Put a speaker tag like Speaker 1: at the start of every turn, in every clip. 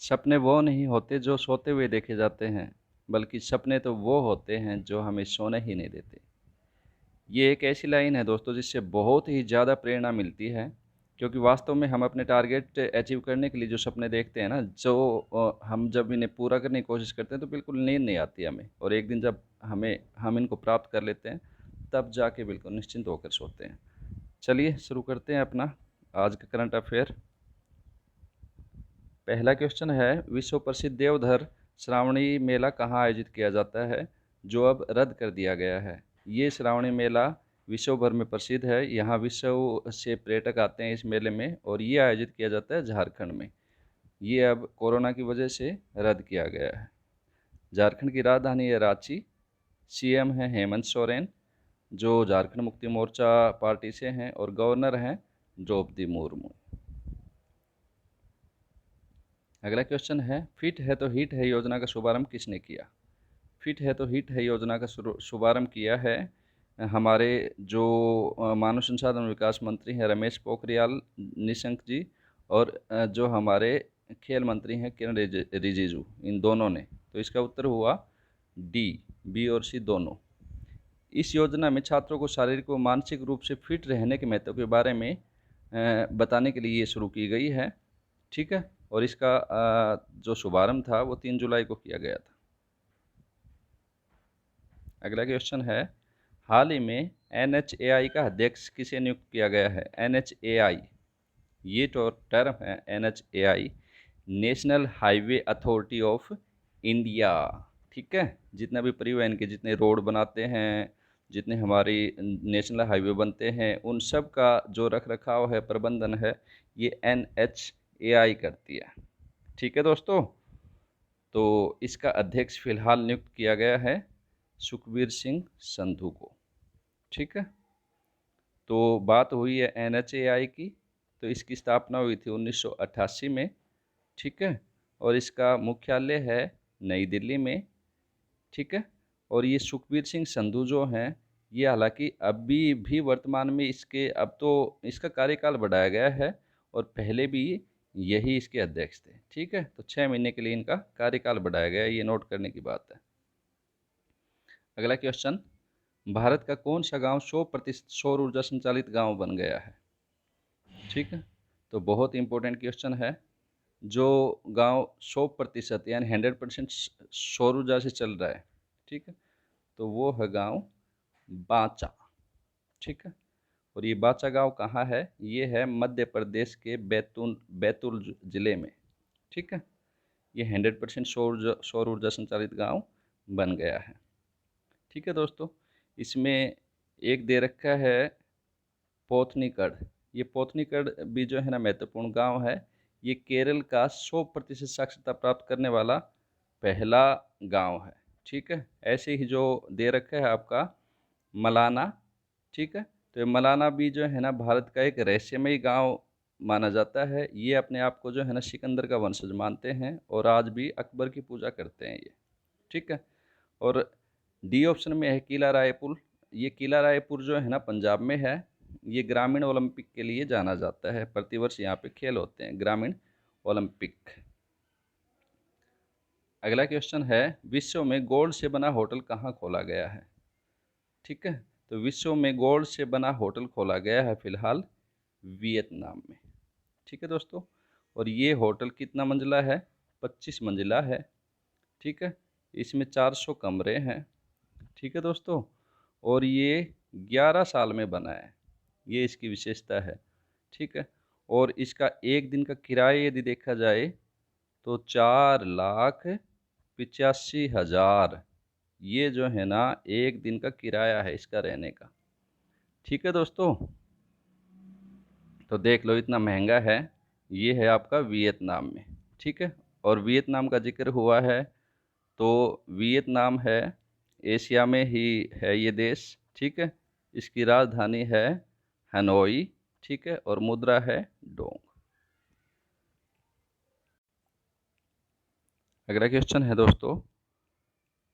Speaker 1: सपने वो नहीं होते जो सोते हुए देखे जाते हैं, बल्कि सपने तो वो होते हैं जो हमें सोने ही नहीं देते। ये एक ऐसी लाइन है दोस्तों जिससे बहुत ही ज़्यादा प्रेरणा मिलती है, क्योंकि वास्तव में हम अपने टारगेट अचीव करने के लिए जो सपने देखते हैं ना, हम जब इन्हें पूरा करने की कोशिश करते हैं तो बिल्कुल नींद नहीं आती हमें, और एक दिन जब हम इनको प्राप्त कर लेते हैं तब जाके बिल्कुल निश्चिंत होकर सोते हैं। चलिए शुरू करते हैं अपना आज का करंट अफेयर। पहला क्वेश्चन है, विश्व प्रसिद्ध देवधर श्रावणी मेला कहाँ आयोजित किया जाता है, जो अब रद्द कर दिया गया है। ये श्रावणी मेला विश्व भर में प्रसिद्ध है। यहाँ विश्व से पर्यटक आते हैं इस मेले में, और ये आयोजित किया जाता है झारखंड में। ये अब कोरोना की वजह से रद्द किया गया है। झारखंड की राजधानी है रांची। सीएम है हेमंत सोरेन, जो झारखंड मुक्ति मोर्चा पार्टी से हैं, और गवर्नर हैं द्रौपदी मुर्मू। अगला क्वेश्चन है, फिट है तो हिट है योजना का शुभारंभ किसने किया। फिट है तो हिट है योजना का शुभारंभ किया है हमारे जो मानव संसाधन विकास मंत्री हैं रमेश पोखरियाल निशंक जी, और जो हमारे खेल मंत्री हैं किरण रिजिजू, इन दोनों ने। तो इसका उत्तर हुआ डी, बी और सी दोनों। इस योजना में छात्रों को शारीरिक व मानसिक रूप से फिट रहने के महत्व के बारे में बताने के लिए ये शुरू की गई है। ठीक है, और इसका जो शुभारंभ था वो 3 जुलाई को किया गया था। अगला क्वेश्चन है, हाल ही में NHAI का अध्यक्ष किसे नियुक्त किया गया है। NHAI, ये तो टर्म है NHAI, national highway authority of India. ठीक है, जितना भी परिवहन के जितने रोड बनाते हैं, जितने हमारी नेशनल हाईवे बनते हैं, उन सब का जो रख रखाव है, प्रबंधन है, ये NHAI करती है। ठीक है दोस्तों, तो इसका अध्यक्ष फिलहाल नियुक्त किया गया है सुखबीर सिंह संधू को। ठीक है, तो बात हुई है NHAI की। तो इसकी स्थापना हुई थी 1988 में। ठीक है, और इसका मुख्यालय है नई दिल्ली में। ठीक है, और ये सुखबीर सिंह संधू जो हैं, ये हालांकि अभी भी वर्तमान में अब तो इसका कार्यकाल बढ़ाया गया है, और पहले भी यही इसके अध्यक्ष थे। ठीक है, तो 6 महीने के लिए इनका कार्यकाल बढ़ाया गया है, ये नोट करने की बात है। अगला क्वेश्चन, भारत का कौन सा गांव 100% सौर ऊर्जा संचालित गांव बन गया है। ठीक है, तो बहुत इंपॉर्टेंट क्वेश्चन है। जो गांव 100% यानी 100% सौर ऊर्जा से चल रहा है, ठीक है, तो वो है गांव बांचा। ठीक है, और ये बांचा गांव कहाँ है, ये है मध्य प्रदेश के बैतूल जिले में। ठीक है, ये 100% सौर ऊर्जा संचालित गांव बन गया है। ठीक है दोस्तों, इसमें एक दे रखा है पोथनीगढ़। ये पोथनीगढ़ भी जो है ना महत्वपूर्ण गांव है। ये केरल का 100% साक्षरता प्राप्त करने वाला पहला गांव है। ठीक है, ऐसे ही जो दे रखा है आपका मलाना। ठीक है, तो ये मलाना भी जो है ना भारत का एक रहस्यमयी गांव माना जाता है। ये अपने आप को जो है ना सिकंदर का वंशज मानते हैं, और आज भी अकबर की पूजा करते हैं ये। ठीक है, और डी ऑप्शन में है किला रायपुर। ये किला रायपुर जो है ना पंजाब में है। ये ग्रामीण ओलंपिक के लिए जाना जाता है, प्रतिवर्ष यहाँ पे खेल होते हैं ग्रामीण ओलंपिक। अगला क्वेश्चन है, विश्व में गोल्ड से बना होटल कहाँ खोला गया है। ठीक है, तो विश्व में गोल्ड से बना होटल खोला गया है फिलहाल वियतनाम में। ठीक है दोस्तों, और ये होटल कितना मंजिला है, 25 मंजिला है। ठीक है, इसमें 400 कमरे हैं। ठीक है दोस्तों, और ये 11 साल में बना है, ये इसकी विशेषता है। ठीक है, और इसका एक दिन का किराया यदि देखा जाए तो 4,85,000, ये जो है ना एक दिन का किराया है इसका रहने का। ठीक है दोस्तों, तो देख लो इतना महंगा है। ये है आपका वियतनाम में। ठीक है, और वियतनाम का जिक्र हुआ है तो वियतनाम है एशिया में ही है ये देश। ठीक है, इसकी राजधानी है हनोई। ठीक है, और मुद्रा है डोंग। अगला क्वेश्चन है दोस्तों,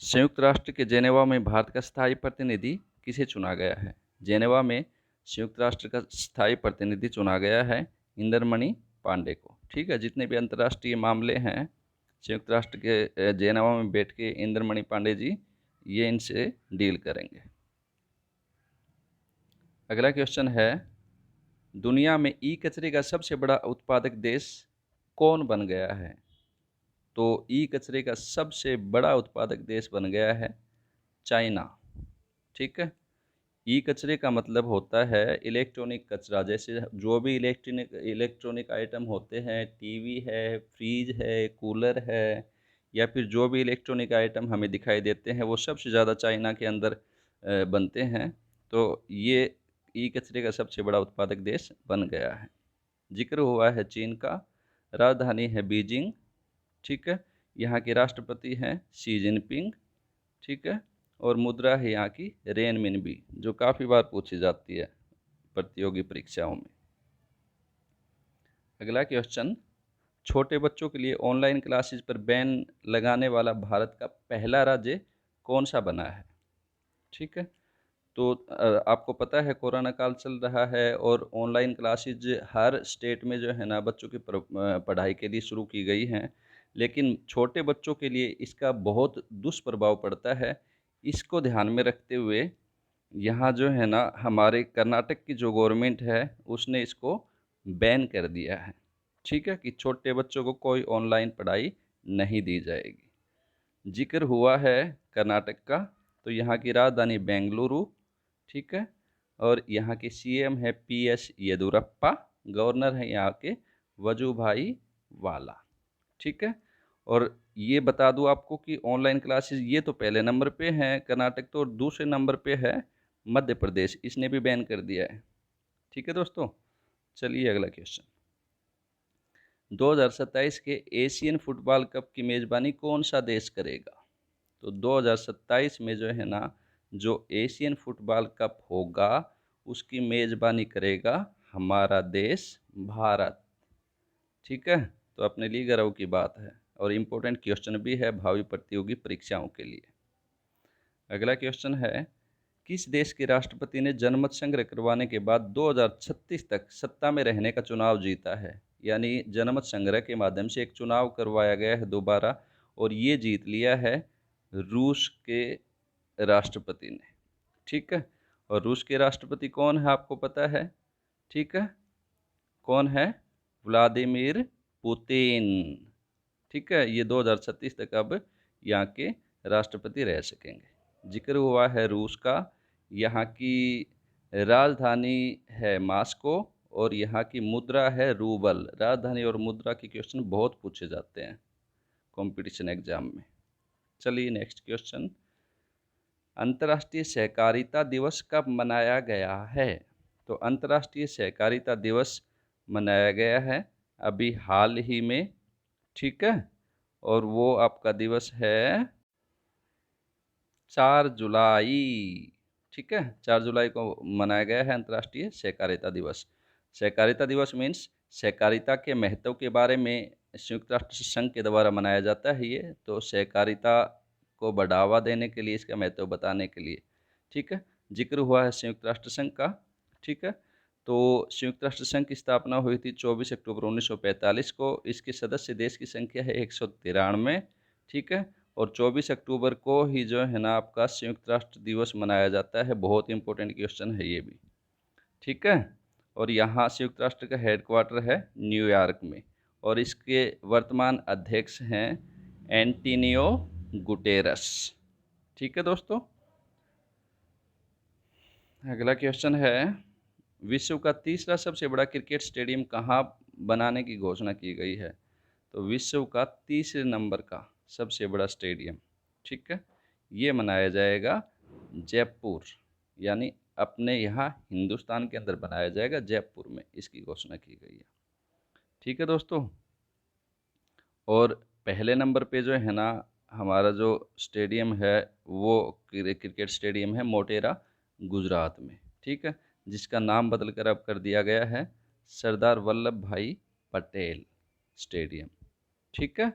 Speaker 1: संयुक्त राष्ट्र के जेनेवा में भारत का स्थायी प्रतिनिधि किसे चुना गया है। जेनेवा में संयुक्त राष्ट्र का स्थायी प्रतिनिधि चुना गया है इंद्रमणि पांडे को। ठीक है, जितने भी अंतर्राष्ट्रीय मामले हैं संयुक्त राष्ट्र के जेनेवा में बैठ के इंद्रमणि पांडे जी ये इनसे डील करेंगे। अगला क्वेश्चन है, दुनिया में ई कचरे का सबसे बड़ा उत्पादक देश कौन बन गया है? तो ई कचरे का सबसे बड़ा उत्पादक देश बन गया है चाइना। ठीक है, ई कचरे का मतलब होता है इलेक्ट्रॉनिक कचरा, जैसे जो भी इलेक्ट्रॉनिक आइटम होते हैं, टीवी है, फ्रिज है, कूलर है, या फिर जो भी इलेक्ट्रॉनिक आइटम हमें दिखाई देते हैं वो सबसे ज़्यादा चाइना के अंदर बनते हैं। तो ये ई कचरे का सबसे बड़ा उत्पादक देश बन गया है। जिक्र हुआ है चीन का, राजधानी है बीजिंग। ठीक है, यहाँ के राष्ट्रपति हैं शी जिनपिंग। ठीक है, और मुद्रा है यहाँ की रेनमिनबी, जो काफ़ी बार पूछी जाती है प्रतियोगी परीक्षाओं में। अगला क्वेश्चन, छोटे बच्चों के लिए ऑनलाइन क्लासेस पर बैन लगाने वाला भारत का पहला राज्य कौन सा बना है? ठीक है, तो आपको पता है कोरोना काल चल रहा है और ऑनलाइन क्लासेज हर स्टेट में जो है ना बच्चों की पढ़ाई के लिए शुरू की गई हैं, लेकिन छोटे बच्चों के लिए इसका बहुत दुष्प्रभाव पड़ता है। इसको ध्यान में रखते हुए यहाँ जो है ना हमारे कर्नाटक की जो गवर्नमेंट है उसने इसको बैन कर दिया है। ठीक है, कि छोटे बच्चों को कोई ऑनलाइन पढ़ाई नहीं दी जाएगी। जिक्र हुआ है कर्नाटक का, तो यहाँ की राजधानी बेंगलुरु। ठीक है, और यहाँ के सीएम है PS येदुरप्पा, गवर्नर है यहाँ के वजुभाई वाला। ठीक है, और ये बता दूँ आपको कि ऑनलाइन क्लासेस ये तो पहले नंबर पे हैं कर्नाटक, तो दूसरे नंबर पे है मध्य प्रदेश, इसने भी बैन कर दिया है। ठीक है दोस्तों, चलिए अगला क्वेश्चन, 2027 के एशियन फुटबॉल कप की मेज़बानी कौन सा देश करेगा? तो 2027 में जो है ना जो एशियन फुटबॉल कप होगा उसकी मेज़बानी करेगा हमारा देश भारत। ठीक है, तो अपने लिए गर्व की बात है और इम्पोर्टेंट क्वेश्चन भी है भावी प्रतियोगी परीक्षाओं के लिए। अगला क्वेश्चन है, किस देश के राष्ट्रपति ने जनमत संग्रह करवाने के बाद 2036 तक सत्ता में रहने का चुनाव जीता है? यानी जनमत संग्रह के माध्यम से एक चुनाव करवाया गया है दोबारा और ये जीत लिया है रूस के राष्ट्रपति ने। ठीक है, और रूस के राष्ट्रपति कौन है आपको पता है? ठीक है, कौन है? Vladimir Putin. ठीक है, ये 2036 तक अब यहाँ के राष्ट्रपति रह सकेंगे। जिक्र हुआ है रूस का, यहाँ की राजधानी है मॉस्को और यहाँ की मुद्रा है रूबल। राजधानी और मुद्रा के क्वेश्चन बहुत पूछे जाते हैं कंपटीशन एग्जाम में। चलिए नेक्स्ट क्वेश्चन, अंतर्राष्ट्रीय सहकारिता दिवस कब मनाया गया है? तो अंतर्राष्ट्रीय सहकारिता दिवस मनाया गया है अभी हाल ही में। ठीक है, और वो आपका दिवस है 4 जुलाई। ठीक है, 4 जुलाई को मनाया गया है अंतर्राष्ट्रीय सहकारिता दिवस। सहकारिता दिवस मीन्स सहकारिता के महत्व के बारे में संयुक्त राष्ट्र संघ के द्वारा मनाया जाता है ये, तो सहकारिता को बढ़ावा देने के लिए, इसका महत्व बताने के लिए। ठीक है, जिक्र हुआ है संयुक्त राष्ट्र संघ का। ठीक है, तो संयुक्त राष्ट्र संघ की स्थापना हुई थी 24 अक्टूबर 1945 को। इसके सदस्य देश की संख्या है 193। ठीक है, और 24 अक्टूबर को ही जो है ना आपका संयुक्त राष्ट्र दिवस मनाया जाता है। बहुत इंपॉर्टेंट क्वेश्चन है ये भी। ठीक है, और यहाँ संयुक्त राष्ट्र का हेडक्वार्टर है न्यूयॉर्क में और इसके वर्तमान अध्यक्ष हैं एंटोनियो गुटेरस। ठीक है दोस्तों, अगला क्वेश्चन है, विश्व का तीसरा सबसे बड़ा क्रिकेट स्टेडियम कहाँ बनाने की घोषणा की गई है? तो विश्व का तीसरे नंबर का सबसे बड़ा स्टेडियम, ठीक है, ये मनाया जाएगा जयपुर, यानी अपने यहाँ हिंदुस्तान के अंदर बनाया जाएगा जयपुर में, इसकी घोषणा की गई है। ठीक है दोस्तों, और पहले नंबर पे जो है ना हमारा जो स्टेडियम है वो क्रिकेट स्टेडियम है मोटेरा गुजरात में। ठीक है, जिसका नाम बदल कर अब कर दिया गया है सरदार वल्लभ भाई पटेल स्टेडियम। ठीक है,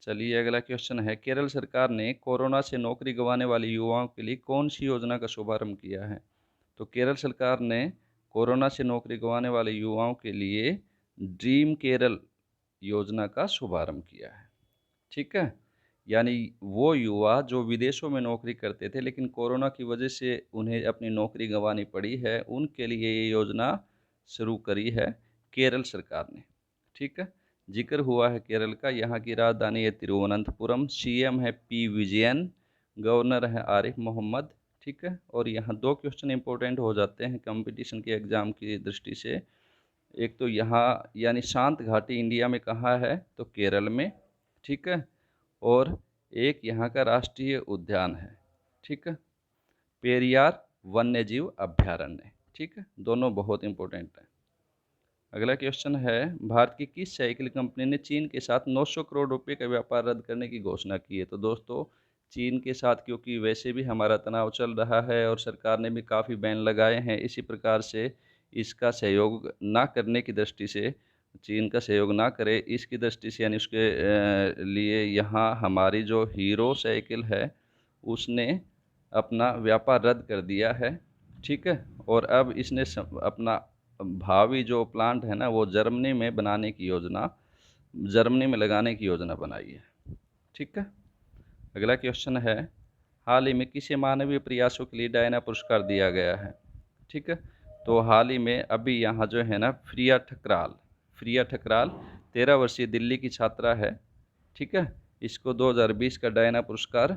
Speaker 1: चलिए अगला क्वेश्चन है, केरल सरकार ने कोरोना से नौकरी गंवाने वाले युवाओं के लिए कौन सी योजना का शुभारंभ किया है? तो केरल सरकार ने कोरोना से नौकरी गंवाने वाले युवाओं के लिए ड्रीम केरल योजना का शुभारंभ किया है। ठीक है, यानी वो युवा जो विदेशों में नौकरी करते थे लेकिन कोरोना की वजह से उन्हें अपनी नौकरी गंवानी पड़ी है, उनके लिए ये योजना शुरू करी है केरल सरकार ने। ठीक है, जिक्र हुआ है केरल का। यहाँ की राजधानी है तिरुवनंतपुरम, सीएम है पी विजयन, गवर्नर है आरिफ मोहम्मद। ठीक है, और यहाँ दो क्वेश्चन इंपॉर्टेंट हो जाते हैं कंपटीशन के एग्ज़ाम की दृष्टि से। एक तो यहाँ यानी शांत घाटी इंडिया में कहाँ है, तो केरल में। ठीक है, और एक यहाँ का राष्ट्रीय उद्यान है। ठीक है, पेरियार वन्यजीव अभ्यारण्य। ठीक है, दोनों बहुत इंपॉर्टेंट हैं। अगला क्वेश्चन है, भारत की किस साइकिल कंपनी ने चीन के साथ 900 करोड़ रुपए का व्यापार रद्द करने की घोषणा की है? तो दोस्तों, चीन के साथ क्योंकि वैसे भी हमारा तनाव चल रहा है और सरकार ने भी काफ़ी बैन लगाए हैं, इसी प्रकार से इसका सहयोग ना करने की दृष्टि से, चीन का सहयोग ना करे इसकी दृष्टि से, यानी उसके लिए यहाँ हमारी जो हीरो साइकिल है उसने अपना व्यापार रद्द कर दिया है। ठीक है, और अब इसने अपना भावी जो प्लांट है ना वो जर्मनी में बनाने की योजना, जर्मनी में लगाने की योजना बनाई है। ठीक है, अगला क्वेश्चन है, हाल ही में किसे मानवीय प्रयासों के लिए डायना पुरस्कार दिया गया है? ठीक है, तो हाल ही में अभी यहाँ जो है ना प्रिया ठकराल 13 वर्षीय दिल्ली की छात्रा है। ठीक है, इसको 2020 का डायना पुरस्कार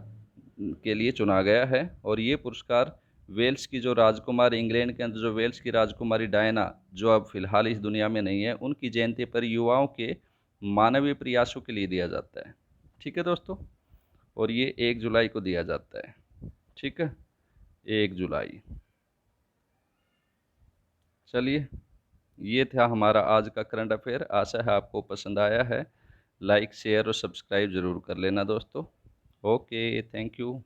Speaker 1: के लिए चुना गया है। और ये पुरस्कार वेल्स की जो राजकुमारी, इंग्लैंड के अंदर जो वेल्स की राजकुमारी डायना, जो अब फिलहाल इस दुनिया में नहीं है, उनकी जयंती पर युवाओं के मानवीय प्रयासों के लिए दिया जाता है। ठीक है दोस्तों, और ये 1 जुलाई को दिया जाता है। ठीक है, 1 जुलाई। चलिए, ये था हमारा आज का करंट अफेयर। आशा है आपको पसंद आया है। लाइक, शेयर और सब्सक्राइब ज़रूर कर लेना दोस्तों। Okay, thank you.